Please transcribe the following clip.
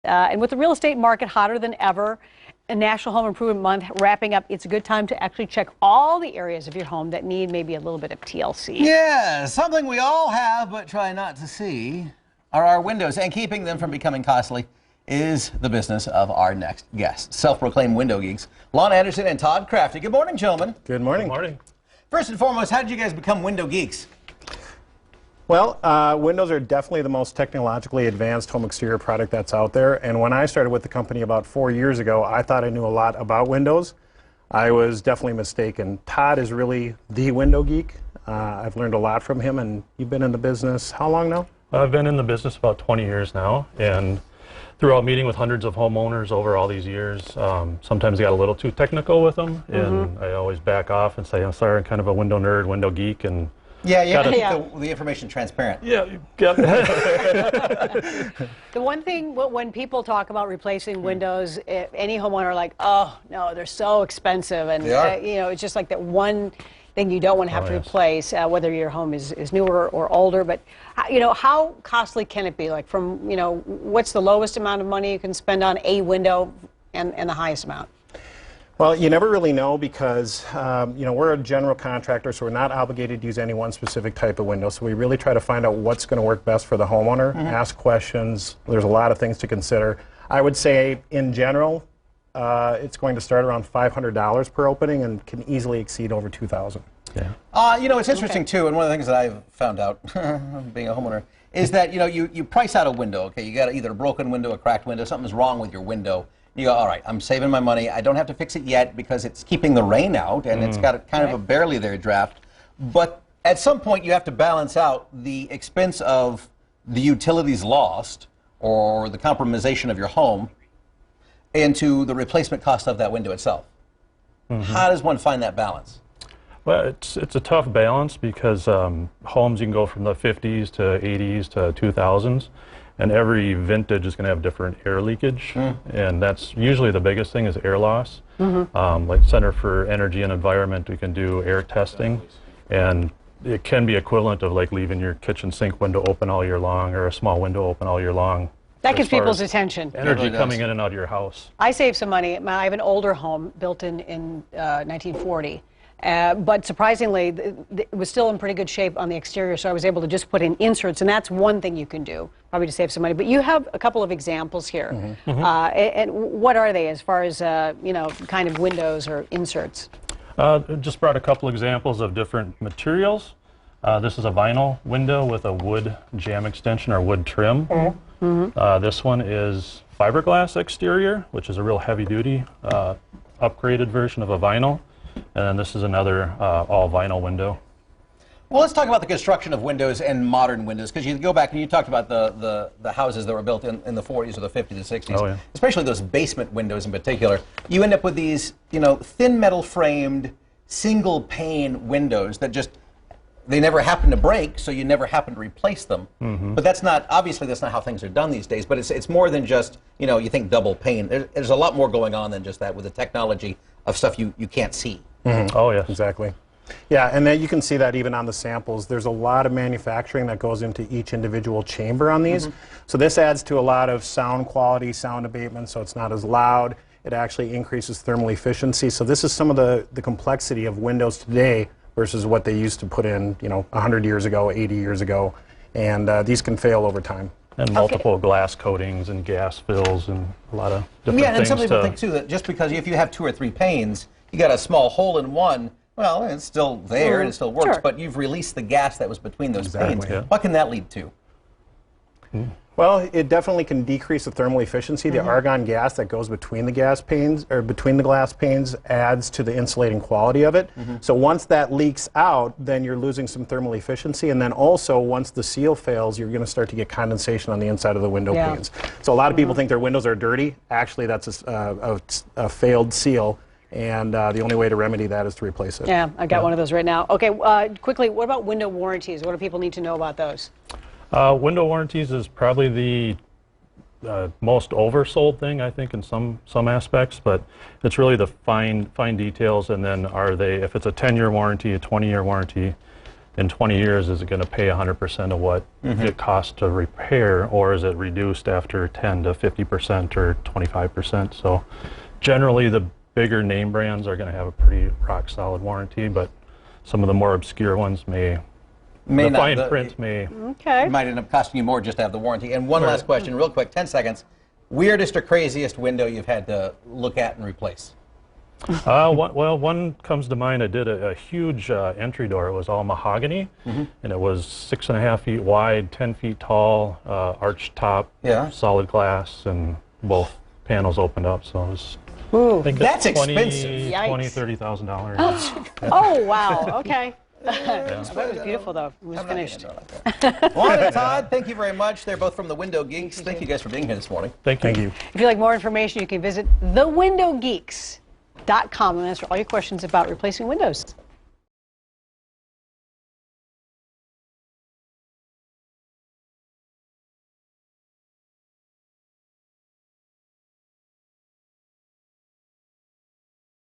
And with the real estate market hotter than ever, a National Home Improvement Month wrapping up, it's a good time to actually check all the areas of your home that need maybe a little bit of TLC. Yeah, something we all have but try not to see are our windows, and keeping them from becoming costly is the business of our next guests, self-proclaimed window geeks, Lon Anderson and Todd Crafty. Good morning, gentlemen. Good morning. Good morning. First and foremost, how did you guys become window geeks? Well, windows are definitely the most technologically advanced home exterior product that's out there. And when I started with the company about 4 years ago, I thought I knew a lot about windows. I was definitely mistaken. Todd is really the window geek. I've learned a lot from him, and you've been in the business how long now? I've been in the business about 20 years now, and throughout meeting with hundreds of homeowners over all these years, sometimes I got a little too technical with them, and I always back off and say, I'm sorry, I'm kind of a window nerd, window geek, and yeah, you have to keep the information transparent. Yeah, The one thing, when people talk about replacing windows, any homeowner are like, oh, no, they're so expensive. And, you know, it's just like that one thing you don't want to have to replace, whether your home is newer or older. But, you know, how costly can it be? Like from, you know, what's the lowest amount of money you can spend on a window and the highest amount? Well, you never really know because, you know, we're a general contractor, so we're not obligated to use any one specific type of window. So we really try to find out what's going to work best for the homeowner, ask questions. There's a lot of things to consider. I would say, in general, it's going to start around $500 per opening and can easily exceed over $2,000. Yeah. You know, it's interesting, too, and one of the things that I've found out, being a homeowner, is that, you know, you price out a window, okay? You got either a broken window, a cracked window, something's wrong with your window. You go, all right, I'm saving my money. I don't have to fix it yet because it's keeping the rain out and it's got a kind of a barely there draft. But at some point, you have to balance out the expense of the utilities lost or the compromisation of your home into the replacement cost of that window itself. How does one find that balance? well, it's a tough balance because homes, you can go from the 50s to 80s to 2000s. And every vintage is going to have different air leakage, and that's usually the biggest thing is air loss. Like Center for Energy and Environment, we can do air testing, and it can be equivalent of like leaving your kitchen sink window open all year long or a small window open all year long. That gets people's attention. Energy coming in and out of your house. I save some money. I have an older home built in 1940. But surprisingly, it was still in pretty good shape on the exterior, so I was able to just put in inserts, and that's one thing you can do, probably to save some money. But you have a couple of examples here. And what are they as far as, you know, kind of windows or inserts? Just brought a couple examples of different materials. This is a vinyl window with a wood jamb extension or wood trim. This one is fiberglass exterior, which is a real heavy-duty upgraded version of a vinyl. And then this is another all vinyl window. Well, let's talk about the construction of windows and modern windows, because you go back and you talked about the houses that were built in the 40s or the 50s and 60s, especially those basement windows in particular. You end up with these, you know, thin metal framed single pane windows that just, they never happen to break, so you never happen to replace them. But that's not, obviously that's not how things are done these days, but it's more than just, you know, you think double pane. There's a lot more going on than just that with the technology of stuff you can't see. Oh, yeah. Exactly. Yeah, and then you can see that even on the samples. There's a lot of manufacturing that goes into each individual chamber on these. So this adds to a lot of sound quality, sound abatement, so it's not as loud. It actually increases thermal efficiency. So this is some of the complexity of windows today versus what they used to put in, you know, 100 years ago, 80 years ago. And these can fail over time. And multiple glass coatings and gas fills and a lot of different things. And some people think, too, that just because if you have 2 or 3 panes, you got a small hole in one, well, it's still there and it still works, but you've released the gas that was between those panes. What can that lead to? Well, it definitely can decrease the thermal efficiency. The argon gas that goes between the gas panes or between the glass panes adds to the insulating quality of it. So once that leaks out, then you're losing some thermal efficiency, and then also once the seal fails, you're going to start to get condensation on the inside of the window panes. So a lot of people think their windows are dirty. Actually, that's a failed seal. And the only way to remedy that is to replace it. Yeah, I've got one of those right now. Okay, quickly, what about window warranties? What do people need to know about those? Window warranties is probably the most oversold thing, I think, in some aspects, but it's really the fine details, and then if it's a 10-year warranty, a 20-year warranty, in 20 years, is it going to pay 100% of what it costs to repair, or is it reduced after 10 to 50% or 25%? So generally, the bigger name brands are going to have a pretty rock solid warranty, but some of the more obscure ones the fine print may. Okay. It might end up costing you more just to have the warranty. And one last question, real quick, 10 seconds. Weirdest or craziest window you've had to look at and replace? One comes to mind. I did a huge entry door. It was all mahogany, and it was 6.5 feet wide, 10 feet tall, arched top, solid glass, and both panels opened up. So it was. Ooh, I think that's $20,000, expensive. $30,000. Oh, wow. Okay. That was beautiful, though. It was finished. Juan and Todd, thank you very much. They're both from the Window Geeks. Thank you guys for being here this morning. Thank you. If you'd like more information, you can visit thewindowgeeks.com and answer all your questions about replacing windows.